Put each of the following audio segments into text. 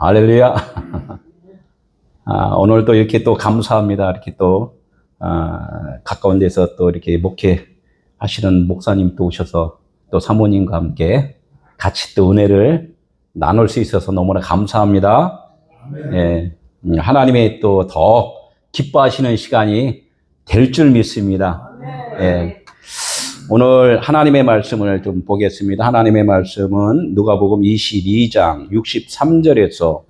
할렐루야. 오늘도 이렇게 또 감사합니다. 이렇게 또, 가까운 데서 또 이렇게 목회하시는 목사님 또 오셔서 또 사모님과 함께 같이 또 은혜를 나눌 수 있어서 너무나 감사합니다. 예, 하나님의 또 더 기뻐하시는 시간이 될 줄 믿습니다. 예. 오늘 하나님의 말씀을 좀 보겠습니다. 하나님의 말씀은 누가복음 22장 63절에서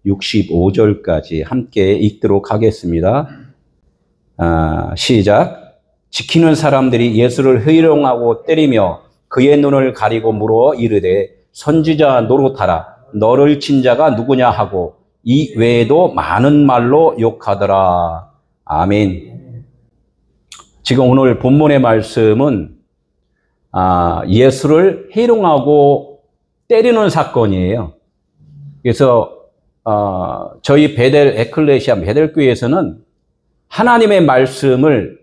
65절까지 함께 읽도록 하겠습니다. 시작. 지키는 사람들이 예수를 희롱하고 때리며 그의 눈을 가리고 물어 이르되 선지자 노릇하라. 너를 친 자가 누구냐 하고 이 외에도 많은 말로 욕하더라. 아멘. 지금 오늘 본문의 말씀은 예수를 희롱하고 때리는 사건이에요. 그래서 저희 베델 에클레시아 베델교회에서는 하나님의 말씀을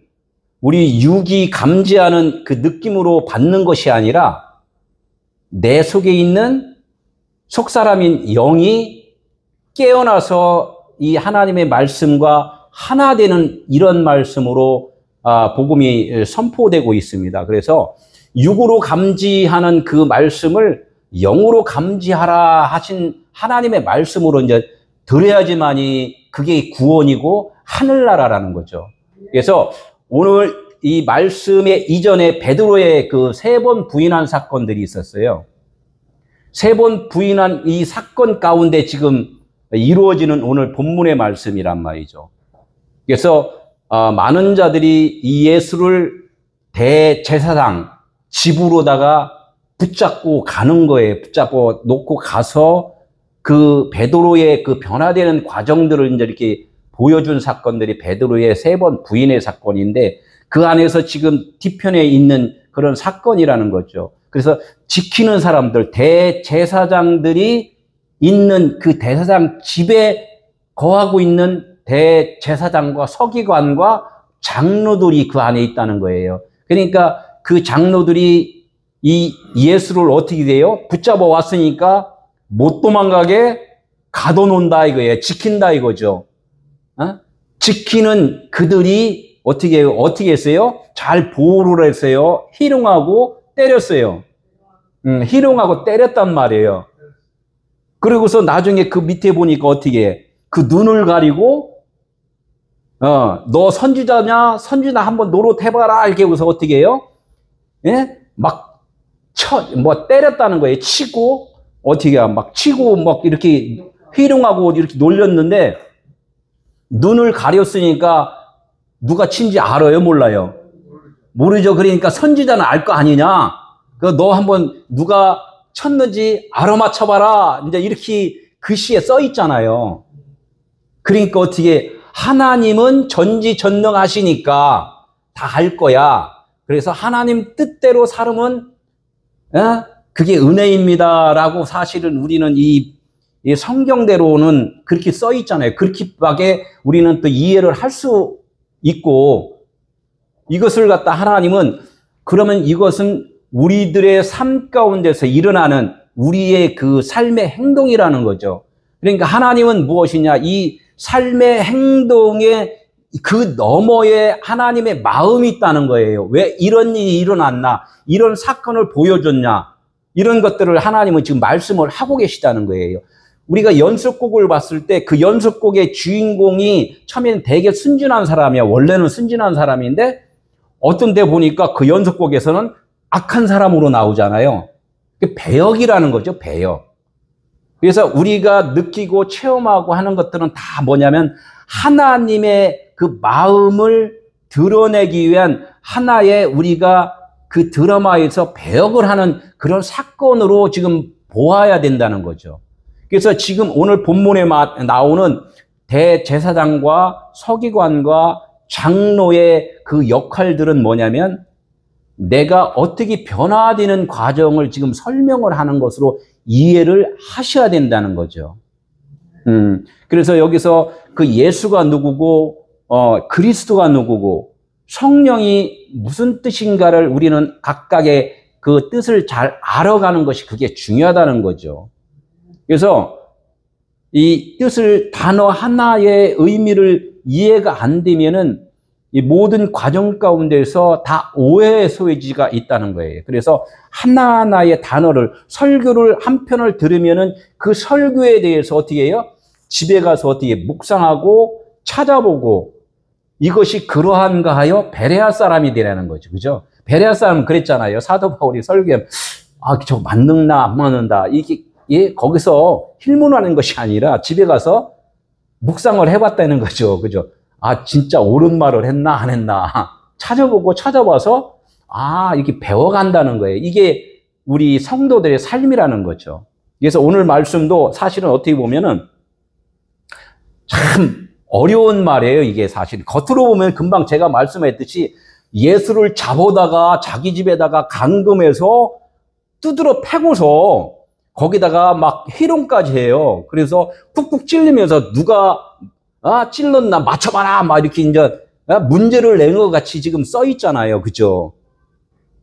우리 육이 감지하는 그 느낌으로 받는 것이 아니라 내 속에 있는 속사람인 영이 깨어나서 이 하나님의 말씀과 하나 되는 이런 말씀으로 복음이 선포되고 있습니다. 그래서 육으로 감지하는 그 말씀을 영으로 감지하라 하신 하나님의 말씀으로 이제 들어야지만이 그게 구원이고 하늘나라라는 거죠. 그래서 오늘 이 말씀의 이전에 베드로의 그 3번 부인한 사건들이 있었어요. 3번 부인한 이 사건 가운데 지금 이루어지는 오늘 본문의 말씀이란 말이죠. 그래서 많은 자들이 이 예수를 대제사장 집으로다가 붙잡고 가는 거예요. 붙잡고 놓고 가서 그 베드로의 그 변화되는 과정들을 이제 이렇게 보여준 사건들이 베드로의 3번 부인의 사건인데 그 안에서 지금 뒤편에 있는 그런 사건이라는 거죠. 그래서 지키는 사람들, 대제사장들이 있는 그 대제사장 집에 거하고 있는 대제사장과 서기관과 장로들이 그 안에 있다는 거예요. 그러니까 그 장로들이 이 예수를 어떻게 돼요? 붙잡아 왔으니까 못 도망가게 가둬놓는다 이거예요. 지킨다 이거죠. 지키는 그들이 어떻게 해요? 어떻게 했어요? 잘 보호를 했어요. 희롱하고 때렸어요. 희롱하고 때렸단 말이에요. 그리고서 나중에 그 밑에 보니까 어떻게 해? 그 눈을 가리고 너 선지자냐? 선지자 한번 노릇해봐라. 이렇게 해서 어떻게 해요? 예? 막 때렸다는 거예요. 치고 어떻게 해? 막 치고 막 이렇게 희롱하고 이렇게 놀렸는데 눈을 가렸으니까 누가 친지 알아요? 몰라요? 모르죠. 그러니까 선지자는 알 거 아니냐? 너 한번 누가 쳤는지 알아맞혀봐라. 이제 이렇게 글씨에 써 있잖아요. 그러니까 어떻게 하나님은 전지전능하시니까 다 알 거야. 그래서 하나님 뜻대로 살으면 그게 은혜입니다라고 사실은 우리는 이 성경대로는 그렇게 써 있잖아요. 그렇게밖에 우리는 또 이해를 할 수 있고 이것을 갖다 하나님은 그러면 이것은 우리들의 삶 가운데서 일어나는 우리의 그 삶의 행동이라는 거죠. 그러니까 하나님은 무엇이냐? 이 삶의 행동에 그 너머에 하나님의 마음이 있다는 거예요. 왜 이런 일이 일어났나? 이런 사건을 보여줬냐? 이런 것들을 하나님은 지금 말씀을 하고 계시다는 거예요. 우리가 연습곡을 봤을 때 그 연습곡의 주인공이 처음에는 되게 순진한 사람이야. 원래는 순진한 사람인데 어떤 데 보니까 그 연습곡에서는 악한 사람으로 나오잖아요. 배역이라는 거죠. 배역. 그래서 우리가 느끼고 체험하고 하는 것들은 다 뭐냐면 하나님의 그 마음을 드러내기 위한 하나의 우리가 그 드라마에서 배역을 하는 그런 사건으로 지금 보아야 된다는 거죠. 그래서 지금 오늘 본문에 나오는 대제사장과 서기관과 장로의 그 역할들은 뭐냐면 내가 어떻게 변화되는 과정을 지금 설명을 하는 것으로 이해를 하셔야 된다는 거죠. 그래서 여기서 그 예수가 누구고 그리스도가 누구고 성령이 무슨 뜻인가를 우리는 각각의 그 뜻을 잘 알아가는 것이 그게 중요하다는 거죠. 그래서 이 뜻을 단어 하나의 의미를 이해가 안 되면은 이 모든 과정 가운데서 다 오해의 소지가 있다는 거예요. 그래서 하나하나의 단어를 설교를 한 편을 들으면은 그 설교에 대해서 어떻게 해요? 집에 가서 어떻게 묵상하고 찾아보고 이것이 그러한가 하여 베레아 사람이 되라는 거죠. 그죠? 베레아 사람은 그랬잖아요. 사도 바울이 설교에 저거 맞는다 안 맞는다 이게 거기서 힐문하는 것이 아니라 집에 가서 묵상을 해봤다는 거죠. 그죠? 진짜 옳은 말을 했나 안 했나 찾아보고 찾아봐서 이렇게 배워간다는 거예요. 이게 우리 성도들의 삶이라는 거죠. 그래서 오늘 말씀도 사실은 어떻게 보면은 참 어려운 말이에요. 이게 사실 겉으로 보면 금방 제가 말씀했듯이 예수를 잡아다가 자기 집에다가 감금해서 두드러 패고서 거기다가 막 희롱까지 해요. 그래서 푹푹 찔리면서 누가 찔렀나 맞춰봐라 막 이렇게 이제 문제를 낸 것 같이 지금 써 있잖아요. 그죠?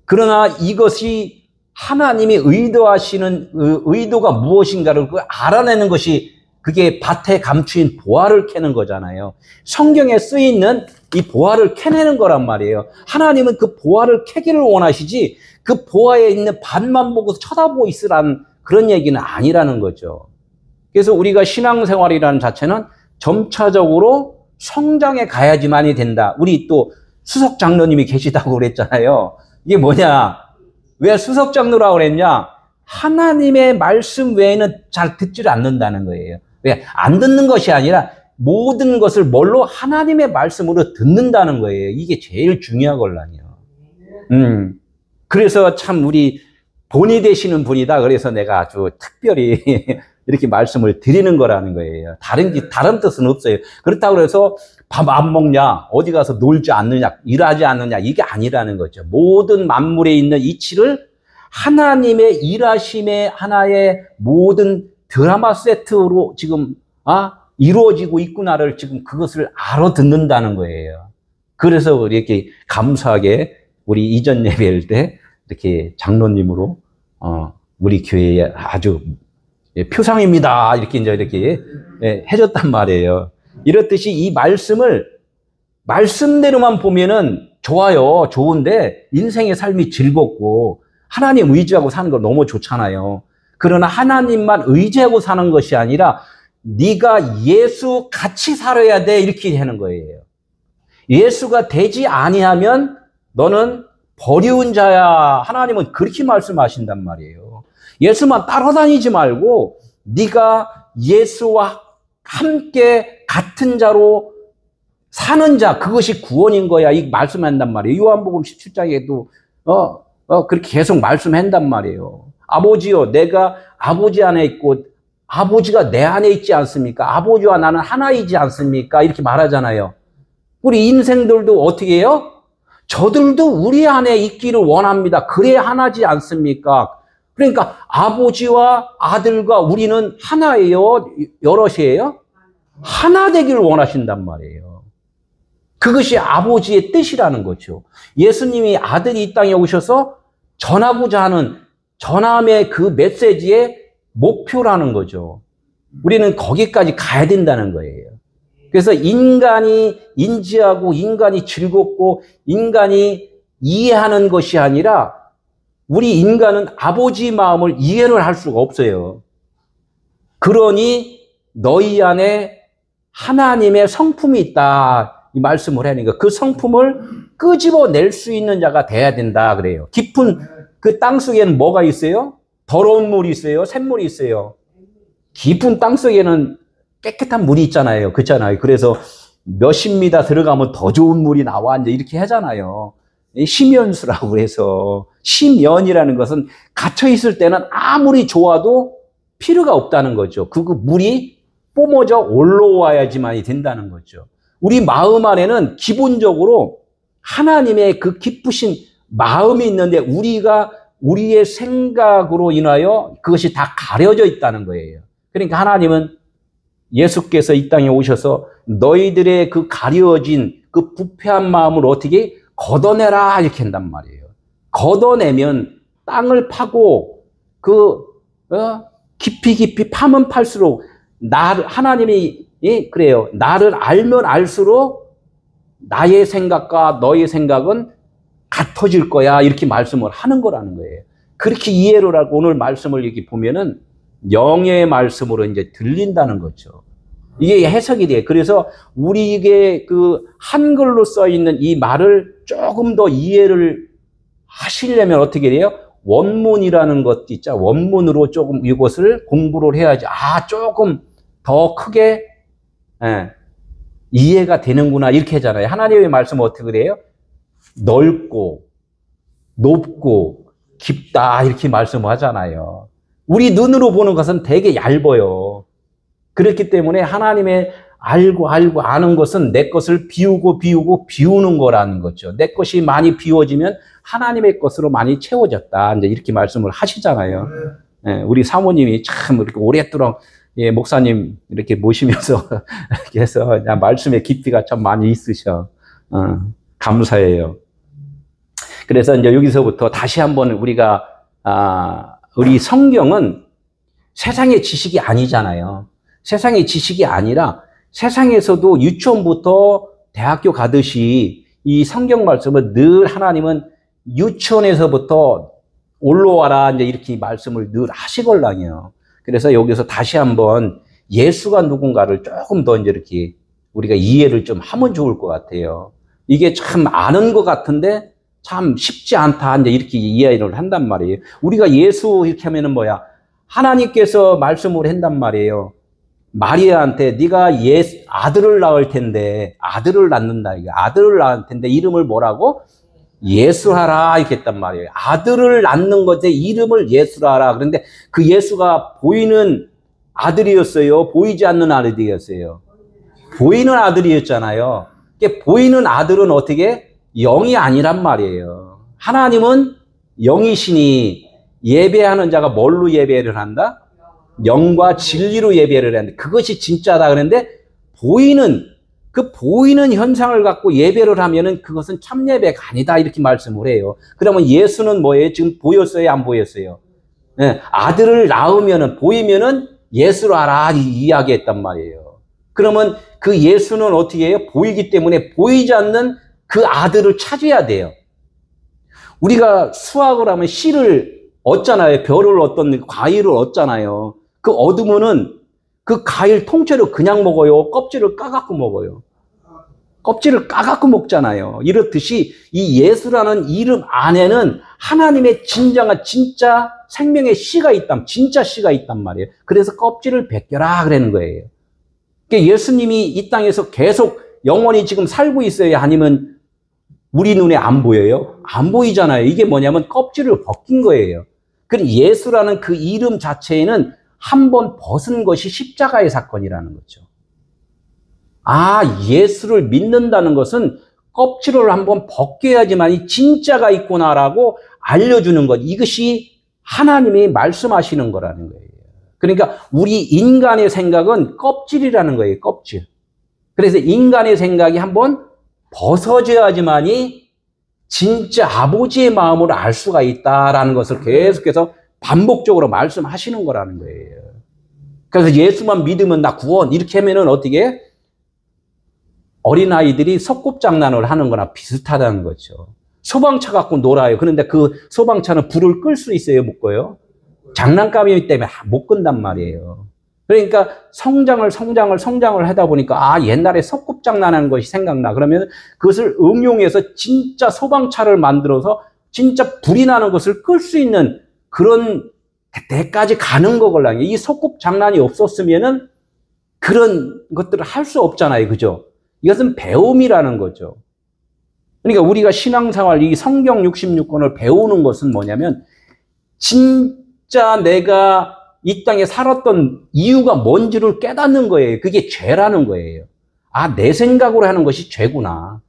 그러나 이것이 하나님이 의도하시는 의도가 무엇인가를 알아내는 것이 그게 밭에 감추인 보화를 캐는 거잖아요. 성경에 쓰이는 이 보화를 캐내는 거란 말이에요. 하나님은 그 보화를 캐기를 원하시지 그 보화에 있는 밭만 보고 쳐다보고 있으라는 그런 얘기는 아니라는 거죠. 그래서 우리가 신앙생활이라는 자체는 점차적으로 성장해 가야지만이 된다. 우리 또 수석 장로님이 계시다고 그랬잖아요. 이게 뭐냐? 왜 수석 장로라고 그랬냐? 하나님의 말씀 외에는 잘 듣지를 않는다는 거예요. 왜? 안 듣는 것이 아니라 모든 것을 뭘로? 하나님의 말씀으로 듣는다는 거예요. 이게 제일 중요하거든요. 그래서 참 우리 본이 되시는 분이다. 그래서 내가 아주 특별히 이렇게 말씀을 드리는 거라는 거예요. 다른 뜻은 없어요. 그렇다고 해서 밥 안 먹냐, 어디 가서 놀지 않느냐, 일하지 않느냐, 이게 아니라는 거죠. 모든 만물에 있는 이치를 하나님의 일하심의 하나의 모든 드라마 세트로 지금 이루어지고 있구나를 지금 그것을 알아듣는다는 거예요. 그래서 이렇게 감사하게 우리 이전 예배일 때 이렇게 장로님으로 우리 교회에 아주 표상입니다. 이렇게 해줬단 말이에요. 이렇듯이 이 말씀을 말씀대로만 보면은 좋아요. 좋은데 인생의 삶이 즐겁고 하나님 의지하고 사는 거 너무 좋잖아요. 그러나 하나님만 의지하고 사는 것이 아니라 네가 예수 같이 살아야 돼 이렇게 하는 거예요. 예수가 되지 아니하면 너는 버리운 자야. 하나님은 그렇게 말씀하신단 말이에요. 예수만 따라다니지 말고 네가 예수와 함께 같은 자로 사는 자, 그것이 구원인 거야. 이 말씀한단 말이에요. 요한복음 17장에도 그렇게 계속 말씀한단 말이에요. 아버지요, 내가 아버지 안에 있고 아버지가 내 안에 있지 않습니까? 아버지와 나는 하나이지 않습니까? 이렇게 말하잖아요. 우리 인생들도 어떻게 해요? 저들도 우리 안에 있기를 원합니다. 그래야 하나지 않습니까? 그러니까 아버지와 아들과 우리는 하나예요? 여럿이에요? 하나 되기를 원하신단 말이에요. 그것이 아버지의 뜻이라는 거죠. 예수님이 아들이 이 땅에 오셔서 전하고자 하는 전함의 그 메시지의 목표라는 거죠. 우리는 거기까지 가야 된다는 거예요. 그래서 인간이 인지하고 인간이 즐겁고 인간이 이해하는 것이 아니라 우리 인간은 아버지 마음을 이해를 할 수가 없어요. 그러니 너희 안에 하나님의 성품이 있다. 이 말씀을 하니까 그 성품을 끄집어낼 수 있는 자가 돼야 된다 그래요. 깊은 그 땅속에는 뭐가 있어요? 더러운 물이 있어요? 샘물이 있어요? 깊은 땅속에는 깨끗한 물이 있잖아요. 그렇잖아요. 그래서 몇십 미터 들어가면 더 좋은 물이 나와 이제 이렇게 하잖아요. 심연수라고 해서 심연이라는 것은 갇혀 있을 때는 아무리 좋아도 필요가 없다는 거죠. 그 물이 뿜어져 올라와야지만이 된다는 거죠. 우리 마음 안에는 기본적으로 하나님의 그 기쁘신 마음이 있는데 우리가 우리의 생각으로 인하여 그것이 다 가려져 있다는 거예요. 그러니까 하나님은 예수께서 이 땅에 오셔서 너희들의 그 가려진 그 부패한 마음을 어떻게 걷어내라 이렇게 한단 말이에요. 걷어내면 땅을 파고 깊이 파면 팔수록 하나님이 그래요. 나를 알면 알수록 나의 생각과 너의 생각은 같아질 거야. 이렇게 말씀을 하는 거라는 거예요. 그렇게 이해를 하고 오늘 말씀을 이렇게 보면은 영의 말씀으로 이제 들린다는 거죠. 이게 해석이 돼요. 그래서 우리에게 그 한글로 써 있는 이 말을 조금 더 이해를 하시려면 어떻게 돼요? 원문이라는 것 있죠. 원문으로 조금 이것을 공부를 해야지. 조금 더 크게 이해가 되는구나. 이렇게 하잖아요. 하나님의 말씀은 어떻게 그래요? 넓고 높고 깊다. 이렇게 말씀을 하잖아요. 우리 눈으로 보는 것은 되게 얇아요. 그렇기 때문에 하나님의 알고 아는 것은 내 것을 비우는 거라는 거죠. 내 것이 많이 비워지면 하나님의 것으로 많이 채워졌다. 이제 이렇게 말씀을 하시잖아요. 우리 사모님이 참 이렇게 오랫도록 목사님 이렇게 모시면서 이렇게 해서 말씀의 깊이가 참 많이 있으셔. 감사해요. 그래서 이제 여기서부터 다시 한번 우리가 우리 성경은 세상의 지식이 아니잖아요. 세상의 지식이 아니라 세상에서도 유치원부터 대학교 가듯이 이 성경 말씀은 늘 하나님은 유치원에서부터 올라와라 이제 이렇게 말씀을 늘 하시걸랑요. 그래서 여기서 다시 한번 예수가 누군가를 조금 더 이제 이렇게 우리가 이해를 좀 하면 좋을 것 같아요. 이게 참 아는 것 같은데 참 쉽지 않다 이제 이렇게 이해를 한단 말이에요. 우리가 예수 이렇게 하면은 뭐야? 하나님께서 말씀을 한단 말이에요. 마리아한테 네가 아들을 낳을 텐데 아들을 낳는다. 이게 아들을 낳을 텐데 이름을 뭐라고? 예수하라 이렇게 했단 말이에요. 아들을 낳는 것에 이름을 예수하라. 그런데 그 예수가 보이는 아들이었어요? 보이지 않는 아들이었어요? 보이는 아들이었잖아요. 보이는 아들은 어떻게? 영이 아니란 말이에요. 하나님은 영이시니 예배하는 자가 뭘로 예배를 한다? 영과 진리로 예배를 하는데 그것이 진짜다. 그런데 보이는 현상을 갖고 예배를 하면은 그것은 참 예배가 아니다. 이렇게 말씀을 해요. 그러면 예수는 뭐예요? 지금 보였어요? 안 보였어요? 아들을 낳으면은 보이면은 예수로 알아. 이야기했단 말이에요. 그러면 그 예수는 어떻게 해요? 보이기 때문에 보이지 않는 그 아들을 찾아야 돼요. 우리가 수학을 하면 씨를 얻잖아요. 별을 얻던 과일을 얻잖아요. 그 얻으면은 그 과일 통째로 그냥 먹어요? 껍질을 까갖고 먹어요? 껍질을 까갖고 먹잖아요. 이렇듯이 이 예수라는 이름 안에는 하나님의 진짜 생명의 씨가 있단, 진짜 씨가 있단 말이에요. 그래서 껍질을 벗겨라 그러는 거예요. 그러니까 예수님이 이 땅에서 계속 영원히 지금 살고 있어요? 아니면 우리 눈에 안 보여요? 안 보이잖아요. 이게 뭐냐면 껍질을 벗긴 거예요. 그럼 예수라는 그 이름 자체에는 한번 벗은 것이 십자가의 사건이라는 거죠. 예수를 믿는다는 것은 껍질을 한번 벗겨야지만 진짜가 있구나라고 알려주는 것. 이것이 하나님이 말씀하시는 거라는 거예요. 그러니까 우리 인간의 생각은 껍질이라는 거예요. 껍질. 그래서 인간의 생각이 한번 벗어져야지만이 진짜 아버지의 마음을 알 수가 있다라는 것을 계속해서 반복적으로 말씀하시는 거라는 거예요. 그래서 예수만 믿으면 나 구원 이렇게 하면은 어떻게 어린아이들이 소꿉장난을 하는 거나 비슷하다는 거죠. 소방차 갖고 놀아요. 그런데 그 소방차는 불을 끌 수 있어요? 못 꺼요? 장난감이기 때문에 못 끈단 말이에요. 그러니까 성장을 하다 보니까 옛날에 소꿉장난하는 것이 생각나. 그러면 그것을 응용해서 진짜 소방차를 만들어서 진짜 불이 나는 것을 끌 수 있는 그런 데까지 가는 거걸랑요. 이 소꿉장난이 없었으면은 그런 것들을 할 수 없잖아요. 그죠? 이것은 배움이라는 거죠. 그러니까 우리가 신앙생활 이 성경 66권을 배우는 것은 뭐냐면 진짜 내가 이 땅에 살았던 이유가 뭔지를 깨닫는 거예요. 그게 죄라는 거예요. 내 생각으로 하는 것이 죄구나.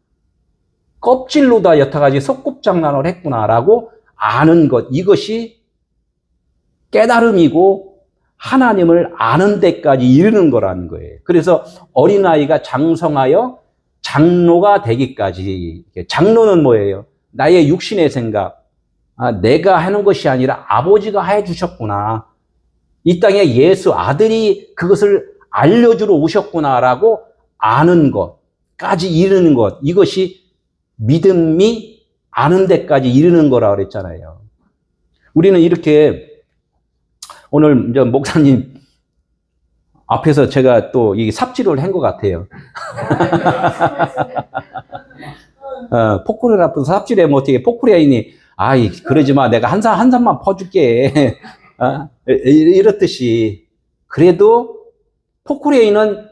껍질로 다 여타가지 소꿉장난을 했구나라고 아는 것. 이것이 깨달음이고 하나님을 아는 데까지 이르는 거라는 거예요. 그래서 어린아이가 장성하여 장로가 되기까지. 장로는 뭐예요? 나의 육신의 생각. 내가 하는 것이 아니라 아버지가 해 주셨구나. 이 땅에 예수 아들이 그것을 알려주러 오셨구나라고 아는 것까지 이르는 것. 이것이 믿음이 아는 데까지 이르는 거라 그랬잖아요. 우리는 이렇게 오늘 이제 목사님 앞에서 제가 또 이 삽질을 한 것 같아요. 포크레인 앞에서 삽질하면 어떻게 포크레인이 아이 그러지 마 내가 한 산만 퍼줄게 이렇듯이 그래도 포크레인은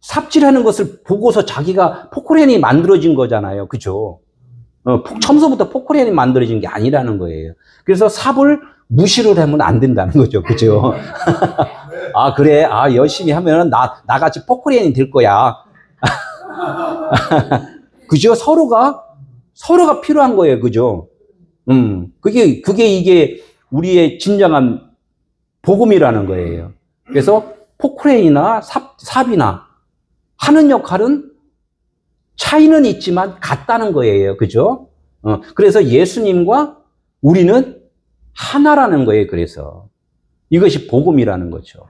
삽질하는 것을 보고서 자기가 포크레인이 만들어진 거잖아요. 그죠? 처음부터 포크레인이 만들어진 게 아니라는 거예요. 그래서 삽을 무시를 하면 안 된다는 거죠. 그죠? 아, 그래. 아, 열심히 하면 나같이 포크레인이 될 거야. 그죠? 서로가 필요한 거예요. 그죠? 그게 이게 우리의 진정한 복음이라는 거예요. 그래서 포크레인이나 삽이나 하는 역할은 차이는 있지만 같다는 거예요. 그죠? 그래서 예수님과 우리는 하나라는 거예요. 그래서 이것이 복음이라는 거죠.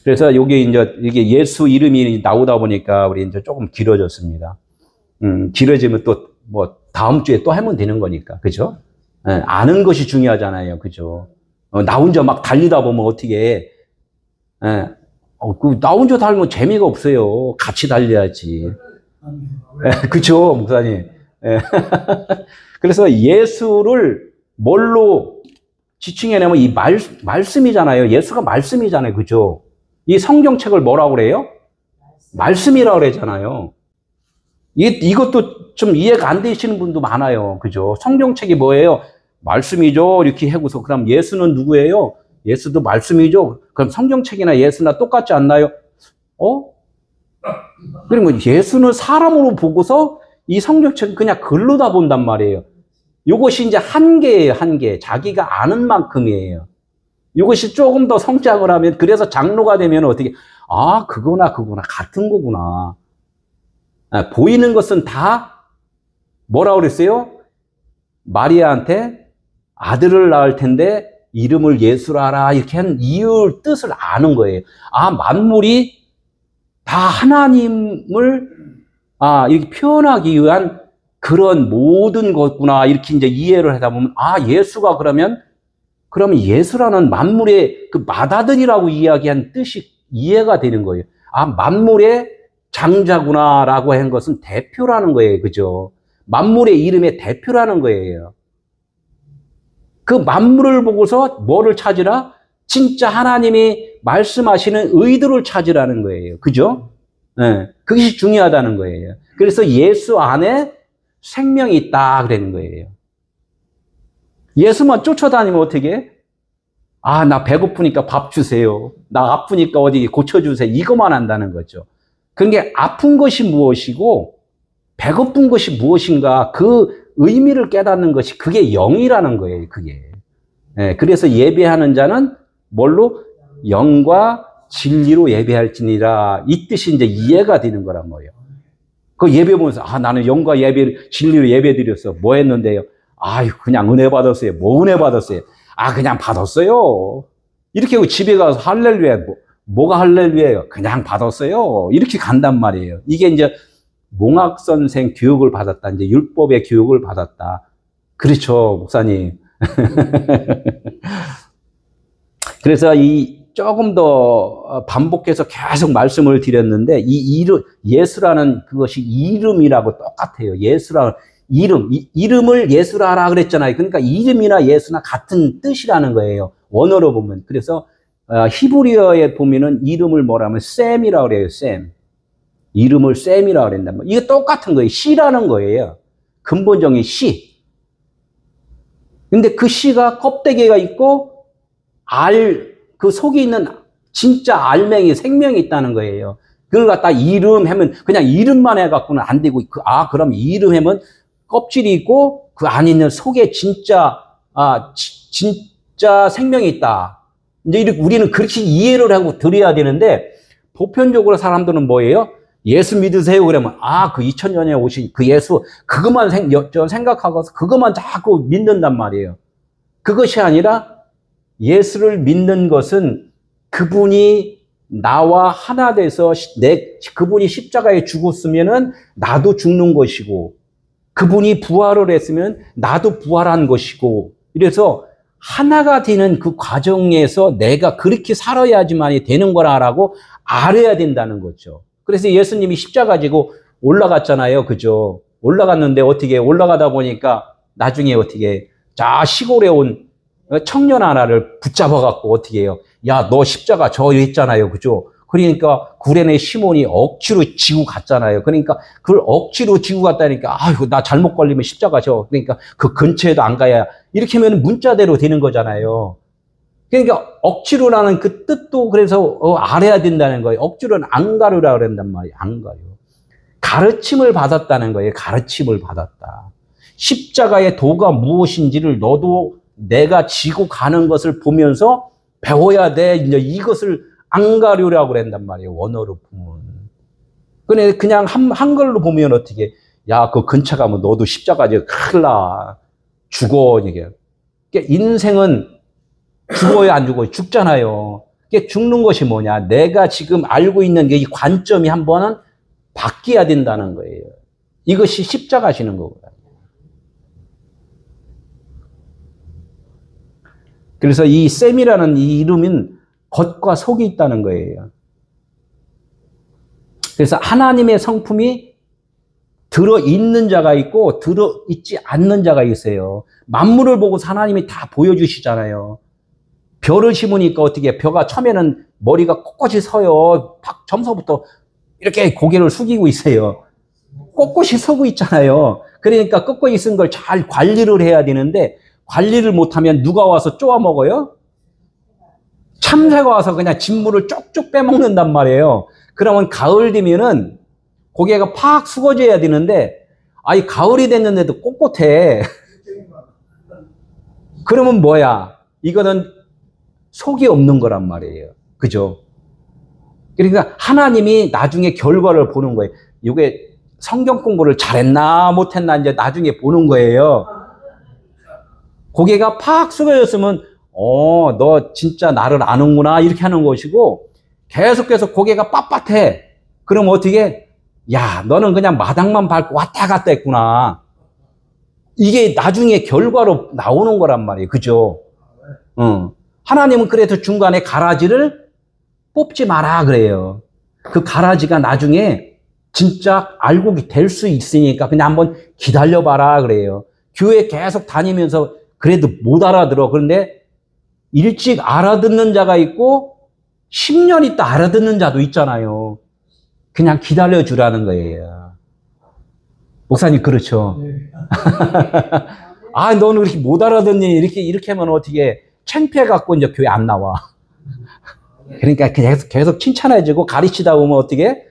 그래서 이게 예수 이름이 나오다 보니까 우리 이제 조금 길어졌습니다. 길어지면 또 뭐 다음 주에 또 하면 되는 거니까. 그죠? 아는 것이 중요하잖아요. 그죠? 나 혼자 막 달리다 보면 어떻게 나 혼자 달리면 재미가 없어요. 같이 달려야지. 그쵸, 목사님. 그래서 예수를 뭘로 지칭해내면 이 말씀이잖아요. 예수가 말씀이잖아요. 그죠? 이 성경책을 뭐라고 그래요? 말씀이라고 그러잖아요. 이것도 좀 이해가 안 되시는 분도 많아요. 그죠? 성경책이 뭐예요? 말씀이죠. 이렇게 하고서, 그럼 예수는 누구예요? 예수도 말씀이죠. 그럼 성경책이나 예수나 똑같지 않나요? 그러면 예수는 사람으로 보고서 이 성경책은 그냥 글로다 본단 말이에요. 이것이 이제 한계예요, 한계. 자기가 아는 만큼이에요. 이것이 조금 더 성장을 하면, 그래서 장로가 되면 어떻게, 아, 그거나, 같은 거구나. 보이는 것은 다 뭐라고 그랬어요? 마리아한테 아들을 낳을 텐데 이름을 예수라 하라 이렇게 한 이유를 뜻을 아는 거예요. 아, 만물이 다 하나님을 이렇게 표현하기 위한 그런 모든 것구나 이렇게 이제 이해를 하다 보면 예수가 그러면 예수라는 만물의 그 맏아들이라고 이야기한 뜻이 이해가 되는 거예요. 만물의 장자구나라고 한 것은 대표라는 거예요. 그죠? 만물의 이름의 대표라는 거예요. 그 만물을 보고서 뭐를 찾으라? 진짜 하나님이 말씀하시는 의도를 찾으라는 거예요. 그죠? 네, 그것이 중요하다는 거예요. 그래서 예수 안에 생명이 있다 그러는 거예요. 예수만 쫓아다니면 어떻게 해? 나 배고프니까 밥 주세요. 나 아프니까 어디 고쳐주세요. 이것만 한다는 거죠. 그게 아픈 것이 무엇이고 배고픈 것이 무엇인가 그 의미를 깨닫는 것이 그게 영이라는 거예요. 그게. 그래서 예배하는 자는 뭘로? 영과 진리로 예배할지니라. 이 뜻이 이제 이해가 되는 거란 말이에요. 그 예배 보면서 나는 영과 진리로 예배 드렸어. 뭐 했는데요? 그냥 은혜 받았어요. 뭐 은혜 받았어요? 그냥 받았어요. 이렇게 하고 집에 가서 할렐루야. 뭐가 할렐루야예요? 그냥 받았어요. 이렇게 간단 말이에요. 이게 이제 몽학 선생 교육을 받았다. 이제 율법의 교육을 받았다. 그렇죠, 목사님. 그래서 조금 더 반복해서 계속 말씀을 드렸는데 예수라는 그것이 이름이라고 똑같아요. 예수라는 이름을 예수라 하라 그랬잖아요. 그러니까 이름이나 예수나 같은 뜻이라는 거예요. 원어로 보면. 그래서 히브리어에 보면은 이름을 뭐라면 샘이라고 그래요. 샘. 이름을 샘이라고 그랬단 말이에요. 이게 똑같은 거예요. 씨라는 거예요. 근본적인 씨. 근데 그 씨가 껍데기가 있고 그 속에 있는 진짜 알맹이 생명이 있다는 거예요. 그걸 갖다 이름 하면 그냥 이름만 해갖고는 안 되고 그럼 이름 하면 껍질이 있고 그 안에 있는 속에 진짜 생명이 있다. 이제 우리는 그렇게 이해를 하고 드려야 되는데 보편적으로 사람들은 뭐예요? 예수 믿으세요 그러면 그 2000년에 오신 그 예수 그것만 생각하고 그것만 자꾸 믿는단 말이에요. 그것이 아니라 예수를 믿는 것은 그분이 나와 하나 돼서 그분이 십자가에 죽었으면은 나도 죽는 것이고, 그분이 부활을 했으면 나도 부활한 것이고, 이래서 하나가 되는 그 과정에서 내가 그렇게 살아야지만이 되는 거라고 알아야 된다는 거죠. 그래서 예수님이 십자가 지고 올라갔잖아요. 그죠? 올라갔는데 어떻게 올라가다 보니까 나중에 어떻게 자 시골에 온 청년 하나를 붙잡아갖고 어떻게 해요? 야, 너 십자가 저 했잖아요. 그죠? 그러니까 구레네 시몬이 억지로 지고 갔잖아요. 그러니까 그걸 억지로 지고 갔다니까 아이고 나 잘못 걸리면 십자가 져. 그러니까 그 근처에도 안 가야 이렇게 하면 문자대로 되는 거잖아요. 그러니까 억지로라는 그 뜻도 그래서 알아야 된다는 거예요. 억지로는 안 가르라 그런단 말이에요. 안 가요. 가르침을 받았다는 거예요. 가르침을 받았다. 십자가의 도가 무엇인지를 너도 내가 지고 가는 것을 보면서 배워야 돼. 이제 이것을 안 가르라고 그런단 말이에요. 원어로 보면. 근데 그냥 한글로 보면 어떻게, 야, 그 근처 가면 너도 십자가 져. 큰일 나. 죽어. 이게. 그러니까 인생은 죽어요, 안 죽어요? 죽잖아요. 그러니까 죽는 것이 뭐냐? 내가 지금 알고 있는 게 이 관점이 한 번은 바뀌어야 된다는 거예요. 이것이 십자가시는 거고요. 그래서 이 셈이라는 이 이름은 겉과 속이 있다는 거예요. 그래서 하나님의 성품이 들어있는 자가 있고 들어있지 않는 자가 있어요. 만물을 보고 하나님이 다 보여주시잖아요. 벼를 심으니까 어떻게 벼가 처음에는 머리가 꼿꼿이 서요. 점서부터 이렇게 고개를 숙이고 있어요. 꼿꼿이 서고 있잖아요. 그러니까 꼿꼿이 쓴 걸 잘 관리를 해야 되는데 관리를 못하면 누가 와서 쪼아 먹어요? 참새가 와서 그냥 진물을 쪽쪽 빼먹는단 말이에요. 그러면 가을 되면은 고개가 팍 숙어져야 되는데 아이 가을이 됐는데도 꼿꼿해. 그러면 뭐야? 이거는 속이 없는 거란 말이에요. 그죠? 그러니까 하나님이 나중에 결과를 보는 거예요. 이게 성경 공부를 잘했나 못했나 이제 나중에 보는 거예요. 고개가 팍 숙여졌으면 너 진짜 나를 아는구나 이렇게 하는 것이고 계속 고개가 빳빳해. 그럼 어떻게? 야, 너는 그냥 마당만 밟고 왔다 갔다 했구나. 이게 나중에 결과로 나오는 거란 말이에요. 그죠? 하나님은 그래서 중간에 가라지를 뽑지 마라 그래요. 그 가라지가 나중에 진짜 알고 될 수 있으니까 그냥 한번 기다려봐라 그래요. 교회 계속 다니면서 그래도 못 알아들어. 그런데 일찍 알아듣는 자가 있고 10년 있다 알아듣는 자도 있잖아요. 그냥 기다려주라는 거예요. 목사님 그렇죠? 네. 아, 너는 그렇게 못 알아듣니? 이렇게 하면 어떻게 창피해갖고 이제 교회 안 나와. 그러니까 계속 칭찬해주고 가르치다 보면 어떻게?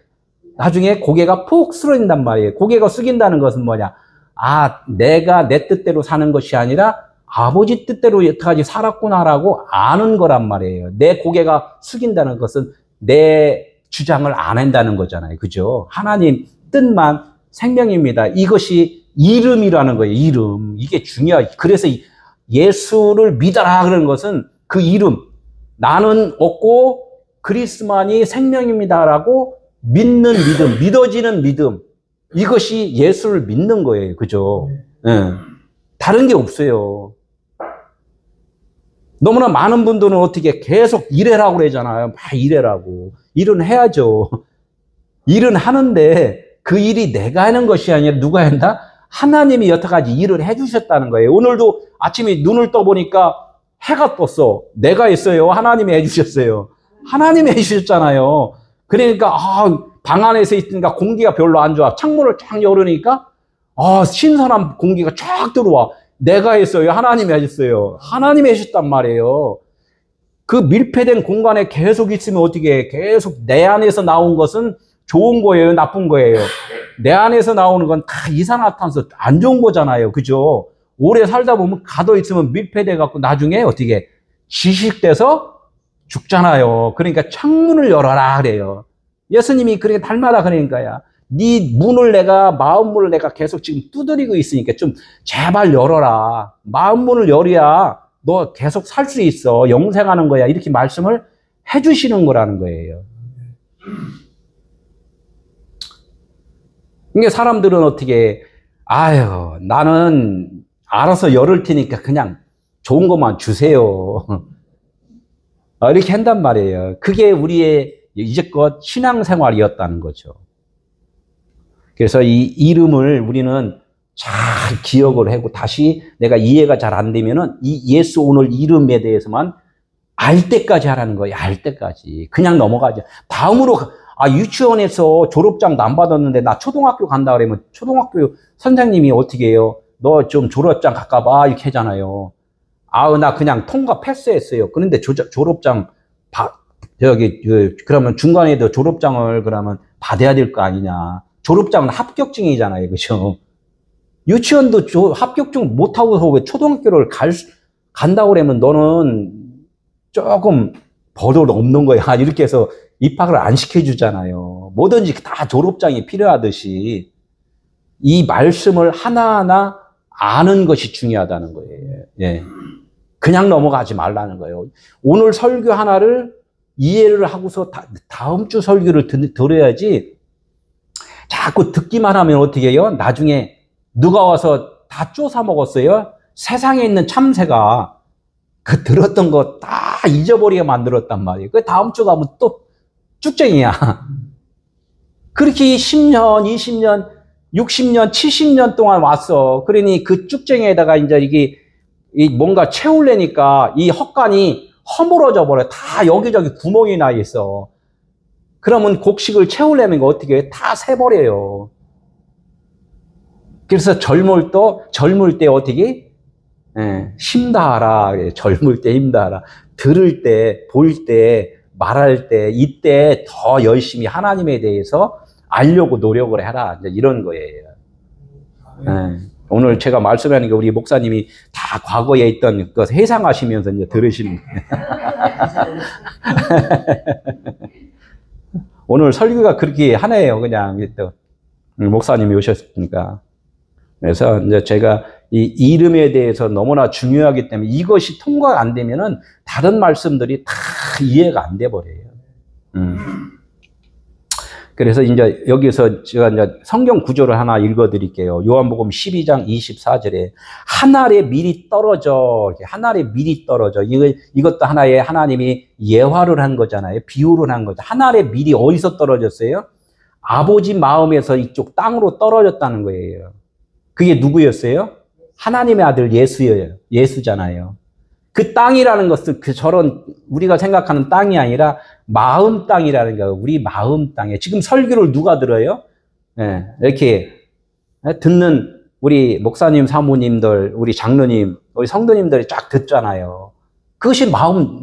나중에 고개가 푹 숙인단 말이에요. 고개가 숙인다는 것은 뭐냐? 아, 내가 내 뜻대로 사는 것이 아니라 아버지 뜻대로 여태까지 살았구나라고 아는 거란 말이에요. 내 고개가 숙인다는 것은 내 주장을 안 한다는 거잖아요. 그죠? 하나님 뜻만 생명입니다. 이것이 이름이라는 거예요. 이름. 이게 중요해요. 그래서 예수를 믿어라 그러는 것은 그 이름. 나는 없고 그리스만이 생명입니다라고 믿는 믿음, 믿어지는 믿음. 이것이 예수를 믿는 거예요. 그죠? 네. 다른 게 없어요. 너무나 많은 분들은 어떻게 계속 일해라고 그러잖아요. 막 일해라고. 일은 해야죠. 일은 하는데 그 일이 내가 하는 것이 아니라 누가 한다? 하나님이 여태까지 일을 해주셨다는 거예요. 오늘도 아침에 눈을 떠보니까 해가 떴어. 내가 했어요? 하나님이 해주셨어요. 하나님이 해주셨잖아요. 그러니까 방 안에서 있으니까 공기가 별로 안 좋아. 창문을 쫙 열으니까 신선한 공기가 쫙 들어와. 내가 했어요? 하나님이 하셨어요? 하나님이 하셨단 말이에요. 그 밀폐된 공간에 계속 있으면 어떻게 해? 계속 내 안에서 나온 것은 좋은 거예요? 나쁜 거예요? 내 안에서 나오는 건 다 이산화탄소 안 좋은 거잖아요. 그죠? 오래 살다 보면 가둬 있으면 밀폐돼 갖고 나중에 어떻게 지식돼서 죽잖아요. 그러니까 창문을 열어라 그래요. 예수님이 그렇게 닮아라 그러니까야. 네 문을 마음 문을 내가 계속 지금 두드리고 있으니까 좀 제발 열어라. 마음 문을 열어야 너 계속 살 수 있어. 영생하는 거야. 이렇게 말씀을 해주시는 거라는 거예요. 그러니까 사람들은 어떻게, 아유, 나는 알아서 열을 테니까 그냥 좋은 것만 주세요. 이렇게 한단 말이에요. 그게 우리의 이제껏 신앙생활이었다는 거죠. 그래서 이 이름을 우리는 잘 기억을 하고 다시 내가 이해가 잘 안 되면은 이 예수 오늘 이름에 대해서만 알 때까지 하라는 거예요. 알 때까지. 그냥 넘어가죠. 다음으로, 유치원에서 졸업장도 안 받았는데 나 초등학교 간다 그러면 초등학교 선생님이 어떻게 해요? 너 좀 졸업장 갖다 봐. 이렇게 하잖아요. 나 그냥 통과 패스했어요. 그런데 졸업장, 그러면 중간에도 졸업장을 그러면 받아야 될 거 아니냐. 졸업장은 합격증이잖아요. 그죠? 유치원도 합격증 못하고서 왜 초등학교를 간다고 그러면 너는 조금 버릇 없는 거야. 이렇게 해서 입학을 안 시켜주잖아요. 뭐든지 다 졸업장이 필요하듯이 이 말씀을 하나하나 아는 것이 중요하다는 거예요. 예. 그냥 넘어가지 말라는 거예요. 오늘 설교 하나를 이해를 하고서 다음 주 설교를 들어야지 자꾸 듣기만 하면 어떻게 해요? 나중에 누가 와서 다 쪼사 먹었어요? 세상에 있는 참새가 그 들었던 거 다 잊어버리게 만들었단 말이에요. 그 다음 주 가면 또 쭉쟁이야. 그렇게 10년, 20년, 60년, 70년 동안 왔어. 그러니 그 쭉쟁이에다가 이제 이게 뭔가 채우려니까 이 헛간이 허물어져 버려. 다 여기저기 구멍이 나 있어. 그러면 곡식을 채우려면 어떻게 해? 다 새버려요. 그래서 젊을 때 어떻게? 힘다하라. 젊을 때 힘다하라. 들을 때, 볼 때, 말할 때, 이때 더 열심히 하나님에 대해서 알려고 노력을 해라. 이제 이런 거예요. 오늘 제가 말씀하니까 우리 목사님이 다 과거에 있던 것 회상하시면서 이제 들으시는 오늘 설교가 그렇게 하네요. 그냥 또 목사님이 오셨으니까. 그래서 이제 제가 이 이름에 대해서 너무나 중요하기 때문에 이것이 통과가 안 되면은 다른 말씀들이 다 이해가 안 돼 버려요. 그래서 이제 여기서 제가 이제 성경 구절을 하나 읽어 드릴게요. 요한복음 12장 24절에 하늘에 미리 떨어져, 하늘에 미리 떨어져. 이것도 하나의 하나님이 예화를 한 거잖아요. 비유를 한 거죠. 하늘에 미리 어디서 떨어졌어요? 아버지 마음에서 이쪽 땅으로 떨어졌다는 거예요. 그게 누구였어요? 하나님의 아들 예수예요. 예수잖아요. 그 땅이라는 것은 저런 우리가 생각하는 땅이 아니라 마음 땅이라는 거예요. 우리 마음 땅에. 지금 설교를 누가 들어요? 이렇게 듣는 우리 목사님, 사모님들, 우리 장로님, 우리 성도님들이 쫙 듣잖아요. 그것이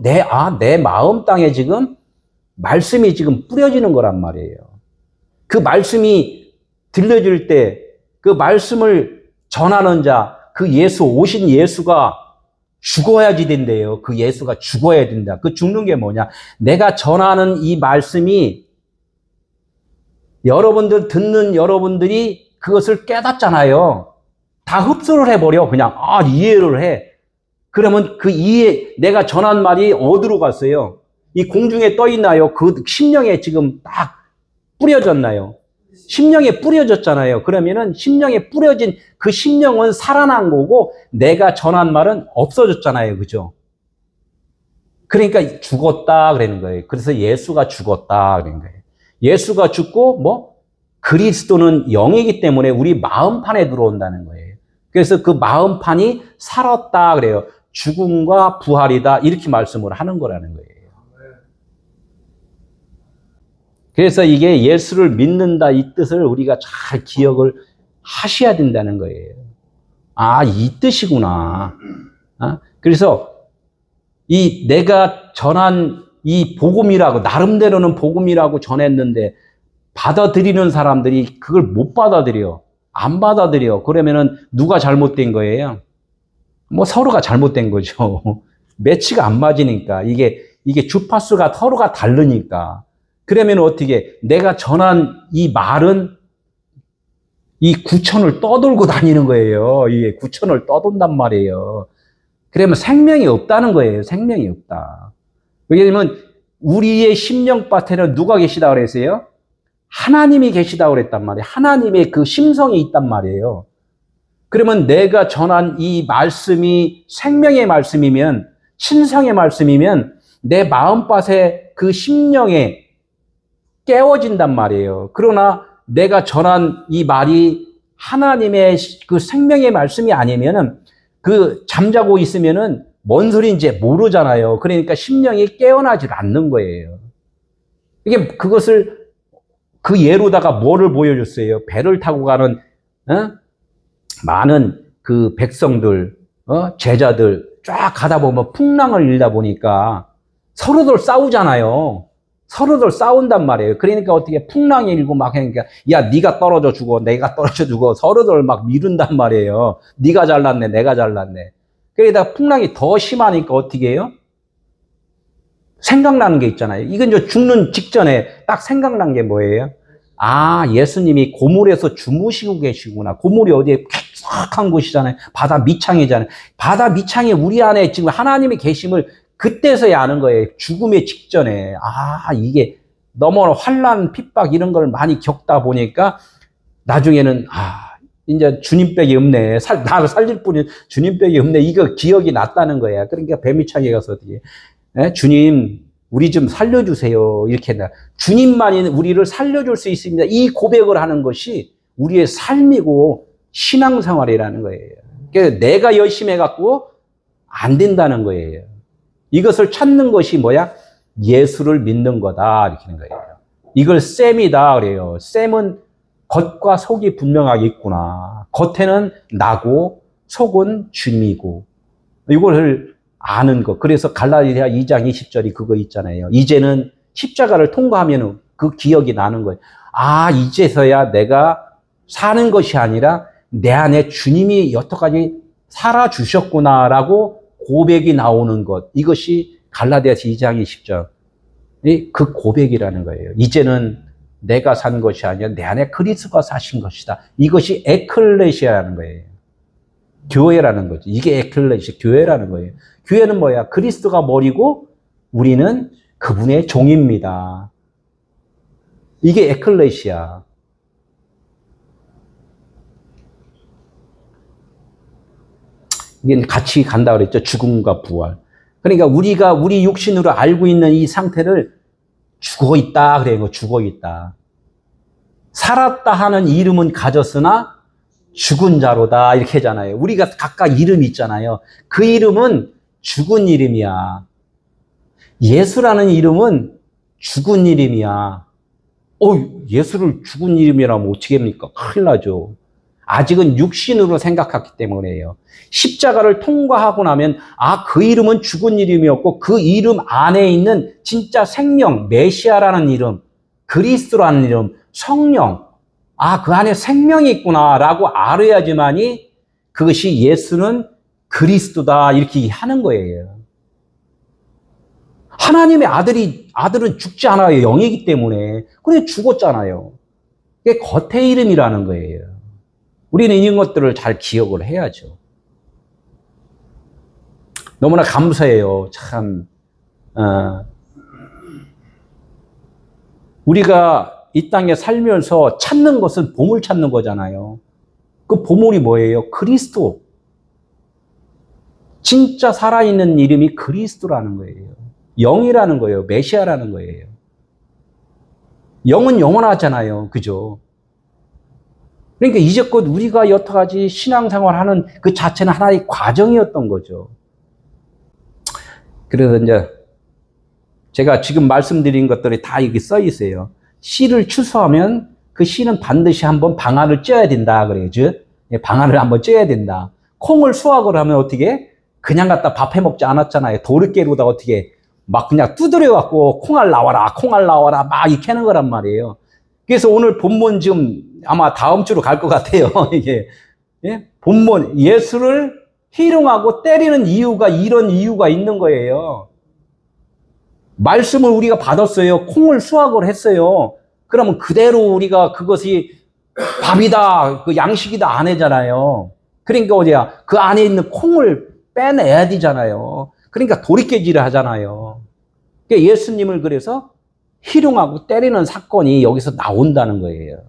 내 마음 땅에 지금 말씀이 지금 뿌려지는 거란 말이에요. 그 말씀이 들려질 때 그 말씀을 전하는 자, 그 오신 예수가 죽어야지 된대요. 그 예수가 죽어야 된다. 그 죽는 게 뭐냐? 내가 전하는 이 말씀이 듣는 여러분들이 그것을 깨닫잖아요. 다 흡수를 해버려. 그냥, 이해를 해. 그러면 그 내가 전한 말이 어디로 갔어요? 이 공중에 떠 있나요? 그 심령에 지금 딱 뿌려졌나요? 심령에 뿌려졌잖아요. 그러면은 심령에 뿌려진 그 심령은 살아난 거고 내가 전한 말은 없어졌잖아요. 그죠? 그러니까 죽었다 그러는 거예요. 그래서 예수가 죽었다 그러는 거예요. 예수가 죽고 그리스도는 영이기 때문에 우리 마음판에 들어온다는 거예요. 그래서 그 마음판이 살았다 그래요. 죽음과 부활이다 이렇게 말씀을 하는 거라는 거예요. 그래서 이게 예수를 믿는다 이 뜻을 우리가 잘 기억을 하셔야 된다는 거예요. 이 뜻이구나. 그래서 내가 전한 이 복음이라고 나름대로는 복음이라고 전했는데 받아들이는 사람들이 그걸 못 받아들여. 안 받아들여. 그러면은 누가 잘못된 거예요? 서로가 잘못된 거죠. 매치가 안 맞으니까 이게 주파수가 서로가 다르니까. 그러면 어떻게 내가 전한 이 말은 이 구천을 떠돌고 다니는 거예요. 이게 구천을 떠돈단 말이에요. 그러면 생명이 없다는 거예요. 생명이 없다. 왜냐하면 우리의 심령밭에는 누가 계시다 그랬어요? 하나님이 계시다 그랬단 말이에요. 하나님의 그 심성이 있단 말이에요. 그러면 내가 전한 이 말씀이 생명의 말씀이면, 신성의 말씀이면 내 마음밭에 그 심령에 깨워진단 말이에요. 그러나 내가 전한 이 말이 하나님의 그 생명의 말씀이 아니면은 그 잠자고 있으면은 뭔 소리인지 모르잖아요. 그러니까 심령이 깨어나질 않는 거예요. 이게 그것을 그 예로다가 뭐를 보여줬어요? 배를 타고 가는 많은 그 백성들, 제자들 쫙 가다 보면 풍랑을 일다 보니까 서로들 싸우잖아요. 서로들 싸운단 말이에요. 그러니까 어떻게 풍랑이 일고 막 하니까 야 네가 떨어져 죽어 내가 떨어져 죽어 서로들 막 미룬단 말이에요. 네가 잘났네 내가 잘났네. 그러다 풍랑이 더 심하니까 어떻게 해요? 생각나는 게 있잖아요. 이건 이제 죽는 직전에 딱 생각난 게 뭐예요? 아, 예수님이 고물에서 주무시고 계시구나. 고물이 어디에 쾌적한 곳이잖아요. 바다 밑창이잖아요. 바다 밑창에 우리 안에 지금 하나님이 계심을 그때서야 아는 거예요. 죽음의 직전에. 아, 이게 너무 환난, 핍박 이런 걸 많이 겪다 보니까 나중에는 이제 주님백이 없네. 나를 살릴 분이 주님백이 없네. 이거 기억이 났다는 거야. 그러니까 배 밑창에 가서 어떻게 주님 우리 좀 살려주세요. 이렇게 주님만이 우리를 살려줄 수 있습니다. 이 고백을 하는 것이 우리의 삶이고 신앙생활이라는 거예요. 그러니까 내가 열심히 해갖고 안 된다는 거예요. 이것을 찾는 것이 뭐야? 예수를 믿는 거다. 이렇게 하는 거예요. 이걸 셈이다. 그래요. 셈은 겉과 속이 분명하게 있구나. 겉에는 나고 속은 주님이고. 이걸 아는 것. 그래서 갈라디아 2장 20절이 그거 있잖아요. 이제는 십자가를 통과하면 그 기억이 나는 거예요. 아, 이제서야 내가 사는 것이 아니라 내 안에 주님이 여태까지 살아주셨구나라고 고백이 나오는 것. 이것이 갈라디아서 2장 20절. 그 고백이라는 거예요. 이제는 내가 산 것이 아니라 내 안에 그리스도가 사신 것이다. 이것이 에클레시아라는 거예요. 교회라는 거죠. 이게 에클레시아, 교회라는 거예요. 교회는 뭐야? 그리스도가 머리고 우리는 그분의 종입니다. 이게 에클레시아. 이게 같이 간다 그랬죠. 죽음과 부활. 그러니까 우리가 우리 육신으로 알고 있는 이 상태를 죽어 있다 그래요. 죽어 있다. 살았다 하는 이름은 가졌으나 죽은 자로다 이렇게 하잖아요. 우리가 각각 이름이 있잖아요. 그 이름은 죽은 이름이야. 예수라는 이름은 죽은 이름이야. 예수를 죽은 이름이라면 어떻게 합니까? 큰일 나죠. 아직은 육신으로 생각했기 때문에요. 십자가를 통과하고 나면 그 이름은 죽은 이름이었고 그 이름 안에 있는 진짜 생명, 메시아라는 이름, 그리스도라는 이름, 성령, 그 안에 생명이 있구나라고 알아야지만이 그것이 예수는 그리스도다 이렇게 하는 거예요. 하나님의 아들은 죽지 않아요. 영이기 때문에. 그래 죽었잖아요. 그게 겉의 이름이라는 거예요. 우리는 이런 것들을 잘 기억을 해야죠. 너무나 감사해요. 참 우리가 이 땅에 살면서 찾는 것은 보물 찾는 거잖아요. 그 보물이 뭐예요? 그리스도. 진짜 살아있는 이름이 그리스도라는 거예요. 영이라는 거예요. 메시아라는 거예요. 영은 영원하잖아요. 그죠? 그러니까 이제껏 우리가 여태까지 신앙생활하는 그 자체는 하나의 과정이었던 거죠. 그래서 이제 제가 지금 말씀드린 것들이 다 여기 써 있어요. 씨를 추수하면 그 씨는 반드시 한번 방아를 찧어야 된다 그래요. 방아를 한번 찧어야 된다. 콩을 수확을 하면 어떻게? 그냥 갖다 밥 해먹지 않았잖아요. 도르깨로다 어떻게 막 그냥 두드려 갖고 콩알 나와라 막 이렇게 하는 거란 말이에요. 그래서 오늘 본문 지금 아마 다음 주로 갈 것 같아요. 이게 본문 예수를 희롱하고 때리는 이유가 이런 이유가 있는 거예요. 말씀을 우리가 받았어요. 콩을 수확을 했어요. 그러면 그대로 우리가 그것이 밥이다, 그 양식이다 안 하잖아요. 그러니까 어디야? 그 안에 있는 콩을 빼내야 되잖아요. 그러니까 도리깨질을 하잖아요. 그러니까 예수님을 그래서 희롱하고 때리는 사건이 여기서 나온다는 거예요.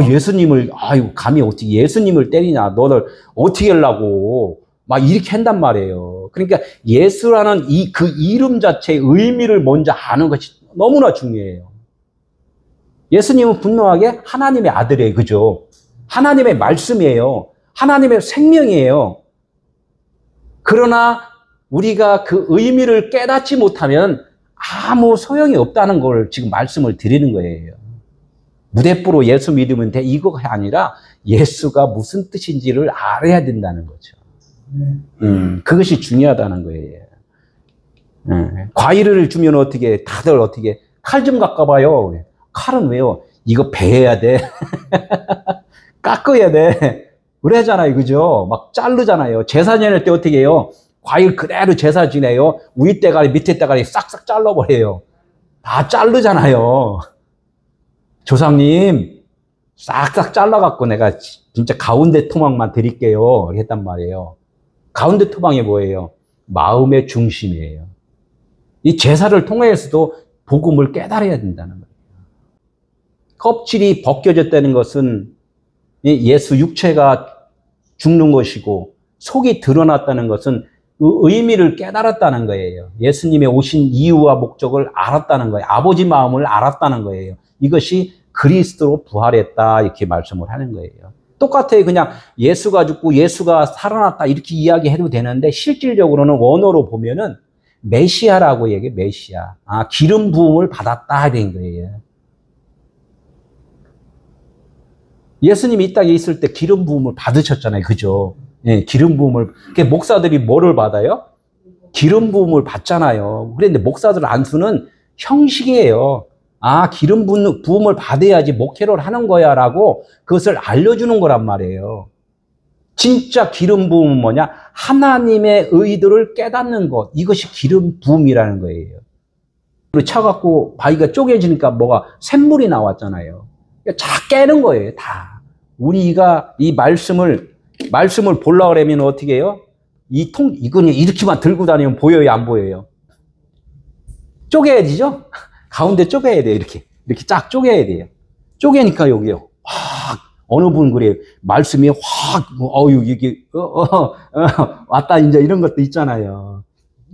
예수님을, 감히 어떻게 예수님을 때리냐. 너를 어떻게 하려고. 막 이렇게 한단 말이에요. 그러니까 예수라는 그 이름 자체의 의미를 먼저 아는 것이 너무나 중요해요. 예수님은 분명하게 하나님의 아들이에요. 그죠? 하나님의 말씀이에요. 하나님의 생명이에요. 그러나 우리가 그 의미를 깨닫지 못하면 아무 소용이 없다는 걸 지금 말씀을 드리는 거예요. 무대뽀로 예수 믿으면 돼. 이거가 아니라 예수가 무슨 뜻인지를 알아야 된다는 거죠. 그것이 중요하다는 거예요. 과일을 주면 어떻게, 다들 어떻게, 칼 좀 깎아봐요. 칼은 왜요? 이거 베야 돼. 깎아야 돼. 그러잖아요. 그죠? 막 자르잖아요. 제사 지낼 때 어떻게 해요? 과일 그대로 제사 지내요. 위 대가리, 밑에 대가리 싹싹 잘라버려요. 다 자르잖아요. 조상님, 싹싹 잘라갖고 내가 진짜 가운데 토막만 드릴게요. 했단 말이에요. 가운데 토막이 뭐예요? 마음의 중심이에요. 이 제사를 통해서도 복음을 깨달아야 된다는 거예요. 껍질이 벗겨졌다는 것은 예수 육체가 죽는 것이고 속이 드러났다는 것은 그 의미를 깨달았다는 거예요. 예수님의 오신 이유와 목적을 알았다는 거예요. 아버지 마음을 알았다는 거예요. 이것이 그리스도로 부활했다 이렇게 말씀을 하는 거예요. 똑같아요. 그냥 예수가 죽고 예수가 살아났다 이렇게 이야기해도 되는데 실질적으로는 원어로 보면은 메시아라고 얘기해요. 메시아. 기름 부음을 받았다 된 거예요. 예수님이 이 땅에 있을 때 기름 부음을 받으셨잖아요. 그죠? 예, 기름 부음을. 목사들이 뭐를 받아요? 기름 부음을 받잖아요. 그런데 목사들 안수는 형식이에요. 기름 부음을 받아야지 목회를 하는 거야 라고 그것을 알려주는 거란 말이에요. 진짜 기름 부음은 뭐냐? 하나님의 의도를 깨닫는 것. 이것이 기름 부음이라는 거예요. 차갖고 바위가 쪼개지니까 뭐가 샘물이 나왔잖아요. 다 깨는 거예요. 다. 우리가 이 말씀을 보려고 그러면 어떻게 해요? 이건 이렇게만 들고 다니면 보여요? 안 보여요? 쪼개야 되죠? 가운데 쪼개야 돼요. 이렇게 쫙 쪼개야 돼요. 쪼개니까 여기요. 어느 분 그래요. 말씀이 확, 이게, 왔다, 이제 이런 것도 있잖아요.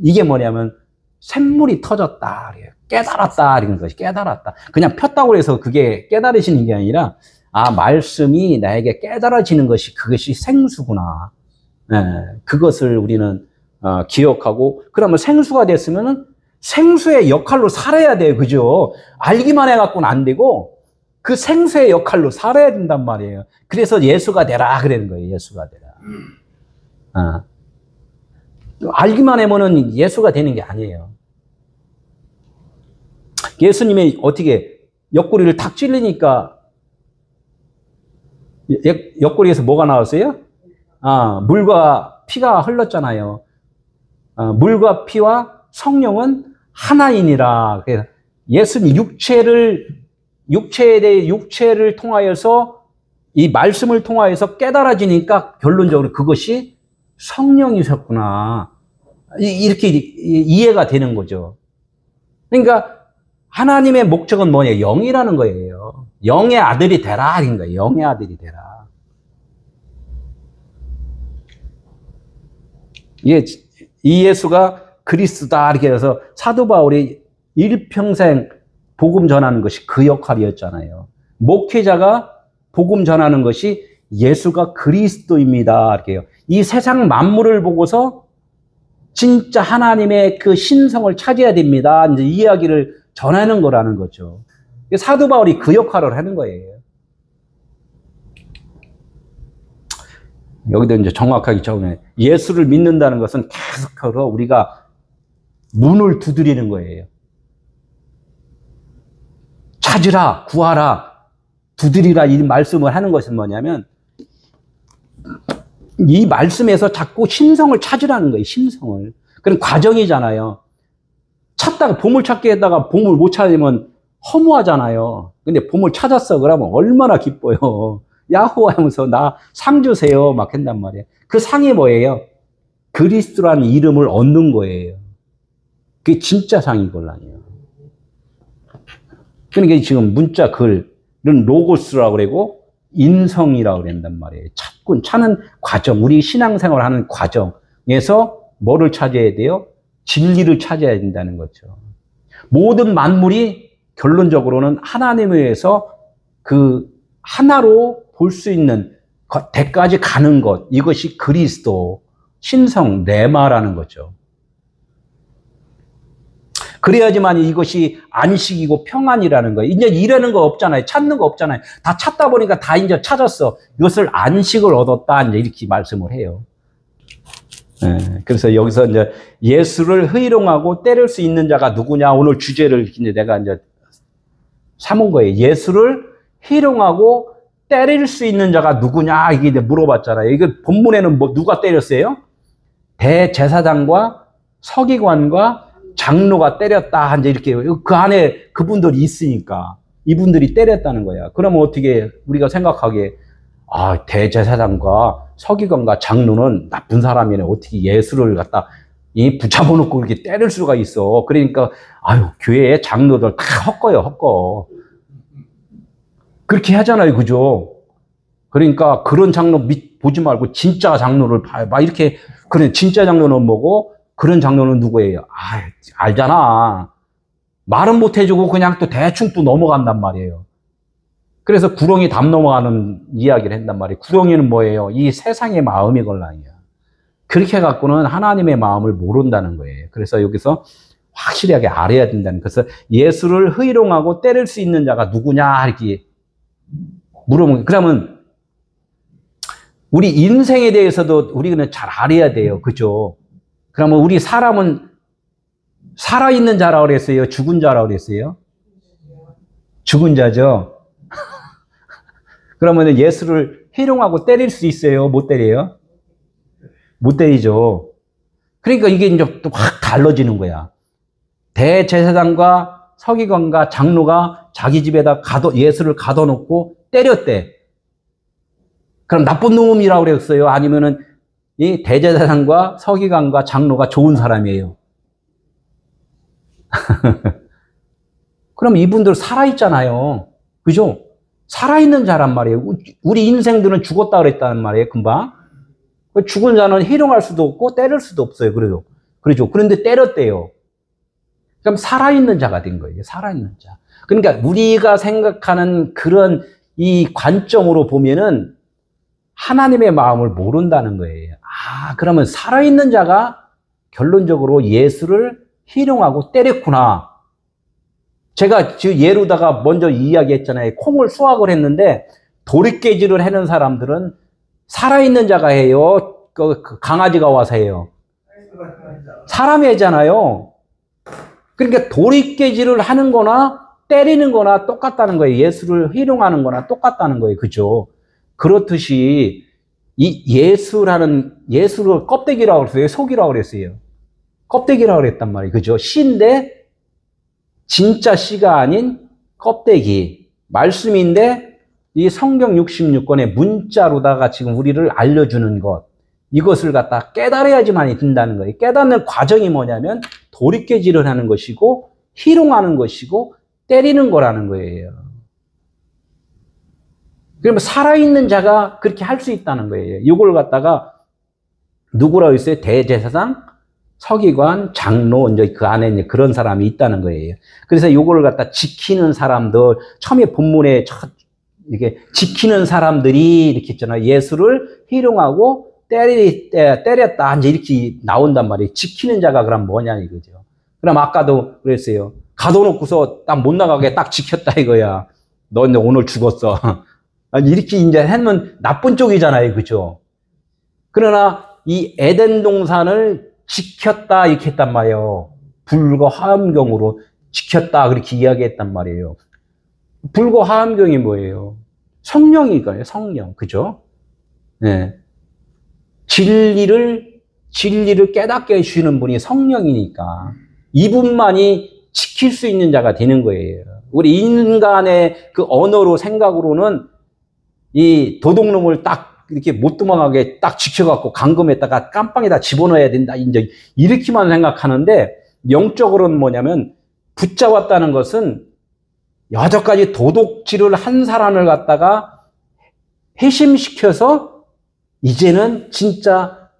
이게 뭐냐면, 샘물이 터졌다. 깨달았다. 이런 것이 깨달았다. 그냥 폈다고 해서 그게 깨달으시는 게 아니라, 말씀이 나에게 깨달아지는 것이 그것이 생수구나. 그것을 우리는 기억하고, 그러면 생수가 됐으면은 생수의 역할로 살아야 돼요. 그죠? 알기만 해갖고는 안 되고, 그 생수의 역할로 살아야 된단 말이에요. 그래서 예수가 되라 그러는 거예요. 예수가 되라. 알기만 하면은 예수가 되는 게 아니에요. 예수님이 어떻게 옆구리를 탁 찔리니까 옆구리에서 뭐가 나왔어요? 물과 피가 흘렀잖아요. 물과 피와 성령은 하나이니라. 그래서 예수님 육체를 통하여서 이 말씀을 통하여서 깨달아지니까 결론적으로 그것이 성령이셨구나. 이렇게 이해가 되는 거죠. 그러니까 하나님의 목적은 뭐냐? 영이라는 거예요. 영의 아들이 되라. 이런 거예요. 영의 아들이 되라. 이 예수가 그리스도다. 이렇게 해서 사도 바울이 일평생 복음 전하는 것이 그 역할이었잖아요. 목회자가 복음 전하는 것이 예수가 그리스도입니다. 이렇게요. 이 세상 만물을 보고서 진짜 하나님의 그 신성을 찾아야 됩니다. 이제 이야기를 전하는 거라는 거죠. 사도 바울이 그 역할을 하는 거예요. 여기도 이제 정확하게 적으면 예수를 믿는다는 것은 계속해서 우리가 문을 두드리는 거예요. 찾으라, 구하라, 두드리라 이 말씀을 하는 것은 뭐냐면 이 말씀에서 자꾸 신성을 찾으라는 거예요. 신성을. 그런 과정이잖아요. 찾다가 보물찾기 했다가 보물 못 찾으면 허무하잖아요. 근데 보물 찾았어 그러면 얼마나 기뻐요. 야호 하면서 나 상 주세요 막 한단 말이에요. 그 상이 뭐예요? 그리스도라는 이름을 얻는 거예요. 그게 진짜 상이걸랑이에요. 그러니까 지금 문자 글은 로고스라고 그러고 인성이라고 그런단 말이에요. 찾는 과정, 우리 신앙생활 하는 과정에서 뭐를 찾아야 돼요? 진리를 찾아야 된다는 거죠. 모든 만물이 결론적으로는 하나님에 의해서 그 하나로 볼 수 있는 데까지 가는 것, 이것이 그리스도, 신성, 레마라는 거죠. 그래야지만 이것이 안식이고 평안이라는 거예요. 이제 이러는 거 없잖아요. 찾는 거 없잖아요. 다 찾다 보니까 다 이제 찾았어. 이것을 안식을 얻었다. 이제 이렇게 말씀을 해요. 네, 그래서 여기서 이제 예수를 희롱하고 때릴 수 있는 자가 누구냐? 오늘 주제를 이제 내가 이제 삼은 거예요. 예수를 희롱하고 때릴 수 있는 자가 누구냐? 이게 이제 물어봤잖아요. 이거 본문에는 뭐 누가 때렸어요? 대제사장과 서기관과 장로가 때렸다. 이제 이렇게 그 안에 그분들이 있으니까 이분들이 때렸다는 거야. 그러면 어떻게 우리가 생각하기에 대제사장과 서기관과 장로는 나쁜 사람이네. 어떻게 예수를 갖다 붙잡아놓고 이렇게 때릴 수가 있어. 그러니까 교회의 장로들 다 헛거요, 헛거. 그렇게 하잖아요, 그죠? 그러니까 그런 장로 보지 말고 진짜 장로를 봐요. 막 이렇게 그래 진짜 장로는 뭐고? 그런 장로는 누구예요? 알잖아. 말은 못 해주고 그냥 또 대충 또 넘어간단 말이에요. 그래서 구렁이 담 넘어가는 이야기를 한단 말이에요. 구렁이는 뭐예요? 이 세상의 마음이 걸랑이야. 그렇게 갖고는 하나님의 마음을 모른다는 거예요. 그래서 여기서 확실하게 알아야 된다는. 그래서 예수를 희롱하고 때릴 수 있는 자가 누구냐 이렇게 물어보면, 그러면 우리 인생에 대해서도 우리는 잘 알아야 돼요. 그죠? 그러면 우리 사람은 살아있는 자라고 그랬어요? 죽은 자라고 그랬어요? 죽은 자죠? 그러면 예수를 희롱하고 때릴 수 있어요? 못 때려요? 못 때리죠. 그러니까 이게 이제 또 확 달라지는 거야. 대제사장과 서기관과 장로가 자기 집에다 예수를 가둬놓고 때렸대. 그럼 나쁜 놈이라고 그랬어요? 아니면은 이 대제사장과 서기관과 장로가 좋은 사람이에요? 그럼 이분들 살아있잖아요. 그죠? 살아있는 자란 말이에요. 우리 인생들은 죽었다 그랬다는 말이에요, 금방. 죽은 자는 희롱할 수도 없고 때릴 수도 없어요. 그러죠. 그런데 때렸대요. 그럼 살아있는 자가 된 거예요. 살아있는 자. 그러니까 우리가 생각하는 그런 이 관점으로 보면은 하나님의 마음을 모른다는 거예요. 그러면 살아있는 자가 결론적으로 예수를 희롱하고 때렸구나. 제가 예로다가 먼저 이야기했잖아요. 콩을 수확을 했는데 도리깨질을 하는 사람들은 살아있는 자가 해요? 그 강아지가 와서 해요? 사람이 하잖아요. 그러니까 도리깨질을 하는 거나 때리는 거나 똑같다는 거예요. 예수를 희롱하는 거나 똑같다는 거예요. 그죠? 그렇듯이 이 예수를 껍데기라고 그랬어요? 속이라고 그랬어요? 껍데기라고 그랬단 말이에요. 그죠? 씨인데 진짜 씨가 아닌 껍데기. 말씀인데 이 성경 66권의 문자로다가 지금 우리를 알려주는 것. 이것을 갖다 깨달아야지만 된다는 거예요. 깨닫는 과정이 뭐냐면 도리깨질을 하는 것이고 희롱하는 것이고 때리는 거라는 거예요. 그러면 살아있는 자가 그렇게 할 수 있다는 거예요. 이걸 갖다가 누구라고 했어요? 대제사장, 서기관, 장로, 이제 그 안에 이제 그런 사람이 있다는 거예요. 그래서 이걸 갖다 지키는 사람들, 처음에 본문에 이렇게 지키는 사람들이 이렇게 있잖아요. 예수를 희롱하고 때렸다. 이제 이렇게 나온단 말이에요. 지키는 자가 그럼 뭐냐 이거죠. 그럼 아까도 그랬어요. 가둬놓고서 딱 못 나가게 딱 지켰다 이거야. 너 오늘 죽었어. 이렇게 이제 하면 나쁜 쪽이잖아요. 그죠? 그러나 이 에덴 동산을 지켰다 이렇게 했단 말이에요. 불과 화엄경으로 지켰다 그렇게 이야기했단 말이에요. 불과 화엄경이 뭐예요? 성령이거든요. 성령. 그죠? 네. 진리를 깨닫게 해주시는 분이 성령이니까 이분만이 지킬 수 있는 자가 되는 거예요. 우리 인간의 그 언어로 생각으로는 이 도둑놈을 딱 이렇게 못 도망가게 딱 지켜갖고 감금했다가 깜빵에다 집어넣어야 된다. 이제 이렇게만 생각하는데 영적으로는 뭐냐면 붙잡았다는 것은 여태까지 도둑질을 한 사람을 갖다가 회심시켜서 이제는 진짜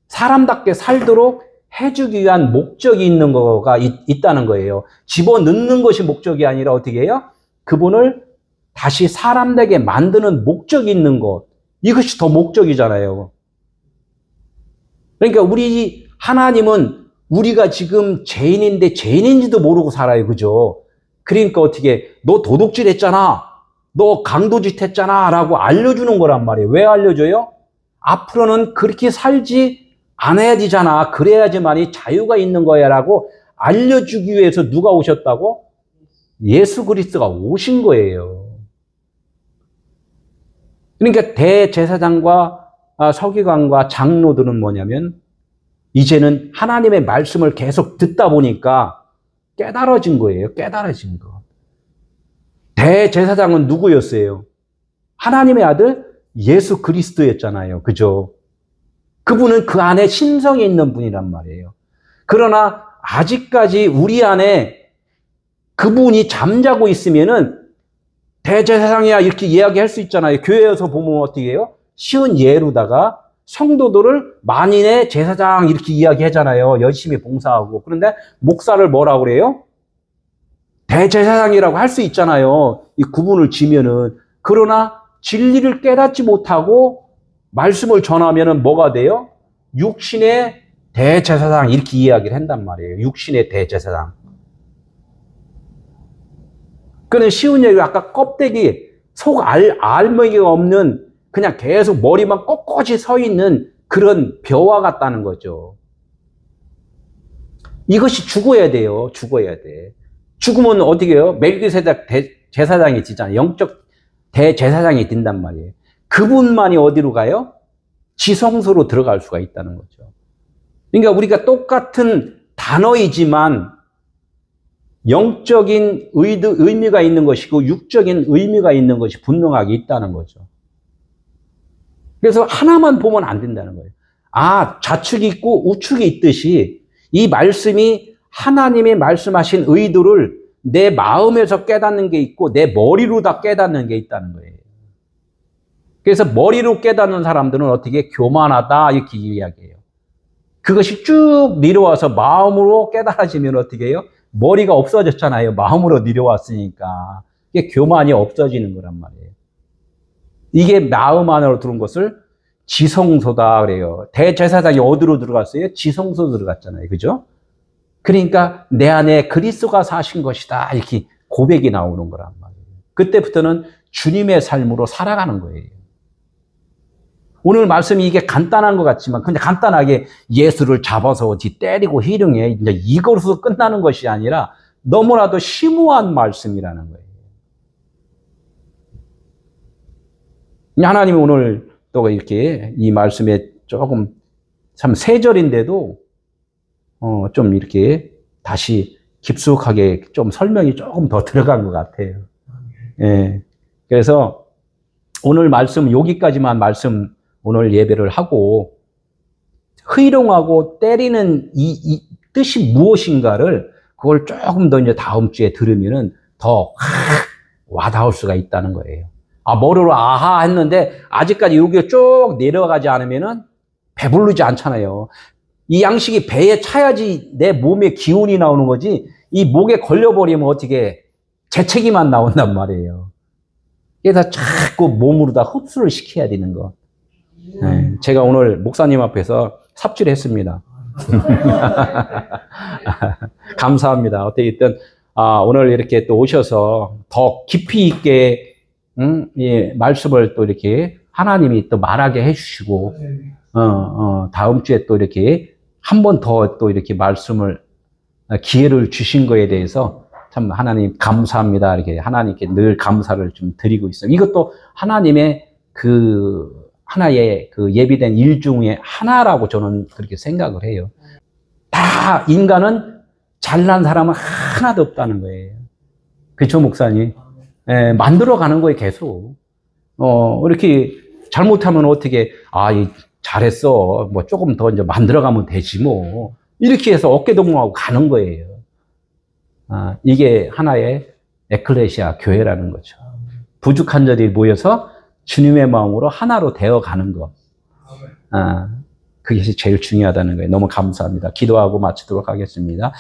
사람답게 살도록 해주기 위한 목적이 있는 거가 있다는 거예요. 집어넣는 것이 목적이 아니라 어떻게 해요? 그분을 다시 사람되게 만드는 목적이 있는 것. 이것이 더 목적이잖아요. 그러니까 우리 하나님은 우리가 지금 죄인인데 죄인인지도 모르고 살아요. 그죠? 그러니까 어떻게 너 도둑질 했잖아. 너 강도짓 했잖아. 라고 알려주는 거란 말이에요. 왜 알려줘요? 앞으로는 그렇게 살지 않아야 되잖아. 그래야지만이 자유가 있는 거야. 라고 알려주기 위해서 누가 오셨다고? 예수 그리스도가 오신 거예요. 그러니까 대제사장과 서기관과 장로들은 뭐냐면 이제는 하나님의 말씀을 계속 듣다 보니까 깨달아진 거예요. 깨달아진 거. 대제사장은 누구였어요? 하나님의 아들 예수 그리스도였잖아요. 그죠? 그분은 그 안에 신성이 있는 분이란 말이에요. 그러나 아직까지 우리 안에 그분이 잠자고 있으면은 대제사장이야 이렇게 이야기할 수 있잖아요. 교회에서 보면 어떻게 해요? 쉬운 예로다가 성도들을 만인의 제사장 이렇게 이야기하잖아요. 열심히 봉사하고. 그런데 목사를 뭐라고 그래요? 대제사장이라고 할 수 있잖아요. 이 구분을 지면은. 그러나 진리를 깨닫지 못하고 말씀을 전하면은 뭐가 돼요? 육신의 대제사장 이렇게 이야기를 한단 말이에요. 육신의 대제사장. 그는 쉬운 얘기로 아까 껍데기, 속 알맹이가 없는 그냥 계속 머리만 꼿꼿이 서 있는 그런 벼와 같다는 거죠. 이것이 죽어야 돼요. 죽어야 돼. 죽으면 어떻게 해요? 멜기세덱 제사장이 지잖아요. 영적 대제사장이 된단 말이에요. 그분만이 어디로 가요? 지성소로 들어갈 수가 있다는 거죠. 그러니까 우리가 똑같은 단어이지만 영적인 의미가 있는 것이고 육적인 의미가 있는 것이 분명하게 있다는 거죠. 그래서 하나만 보면 안 된다는 거예요. 아, 좌측이 있고 우측이 있듯이 이 말씀이 하나님의 말씀하신 의도를 내 마음에서 깨닫는 게 있고 내 머리로 다 깨닫는 게 있다는 거예요. 그래서 머리로 깨닫는 사람들은 어떻게 교만하다 이렇게 이야기해요. 그것이 쭉 내려와서 마음으로 깨달아지면 어떻게 해요? 머리가 없어졌잖아요. 마음으로 내려왔으니까. 이게 교만이 없어지는 거란 말이에요. 이게 마음 안으로 들어온 것을 지성소다 그래요. 대제사장이 어디로 들어갔어요? 지성소 들어갔잖아요. 그죠? 그러니까 내 안에 그리스도가 사신 것이다. 이렇게 고백이 나오는 거란 말이에요. 그때부터는 주님의 삶으로 살아가는 거예요. 오늘 말씀이 이게 간단한 것 같지만 그냥 간단하게 예수를 잡아서 어디 때리고 희롱해 이제 이것으로 끝나는 것이 아니라 너무나도 심오한 말씀이라는 거예요. 하나님이 오늘 또 이렇게 이 말씀에 조금 참 세 절인데도 좀 이렇게 다시 깊숙하게 좀 설명이 조금 더 들어간 것 같아요. 예. 그래서 오늘 말씀 여기까지만 말씀 오늘 예배를 하고 희롱하고 때리는 이 뜻이 무엇인가를 그걸 조금 더 이제 다음 주에 들으면은 더 와닿을 수가 있다는 거예요. 아, 머리로 아하 했는데 아직까지 여기가 쭉 내려가지 않으면은 배부르지 않잖아요. 이 양식이 배에 차야지 내 몸에 기운이 나오는 거지 이 목에 걸려버리면 어떻게 재채기만 나온단 말이에요. 그래서 자꾸 몸으로 다 흡수를 시켜야 되는 거. 네, 제가 오늘 목사님 앞에서 삽질했습니다. 감사합니다. 어떻게든 오늘 이렇게 또 오셔서 더 깊이 있게 예, 말씀을 또 이렇게 하나님이 또 말하게 해주시고 다음 주에 또 이렇게 한 번 더 또 이렇게 말씀을 기회를 주신 거에 대해서 참 하나님 감사합니다. 이렇게 하나님께 늘 감사를 좀 드리고 있어요. 이것도 하나님의 그 하나의 그 예비된 일 중에 하나라고 저는 그렇게 생각을 해요. 다 인간은 잘난 사람은 하나도 없다는 거예요. 그렇죠, 목사님? 예, 만들어가는 거예요, 계속. 이렇게 잘못하면 어떻게, 잘했어. 뭐 조금 더 이제 만들어가면 되지 뭐. 이렇게 해서 어깨동무하고 가는 거예요. 이게 하나의 에클레시아 교회라는 거죠. 부족한 자들이 모여서 주님의 마음으로 하나로 되어가는 거. 그게 제일 중요하다는 거예요. 너무 감사합니다. 기도하고 마치도록 하겠습니다.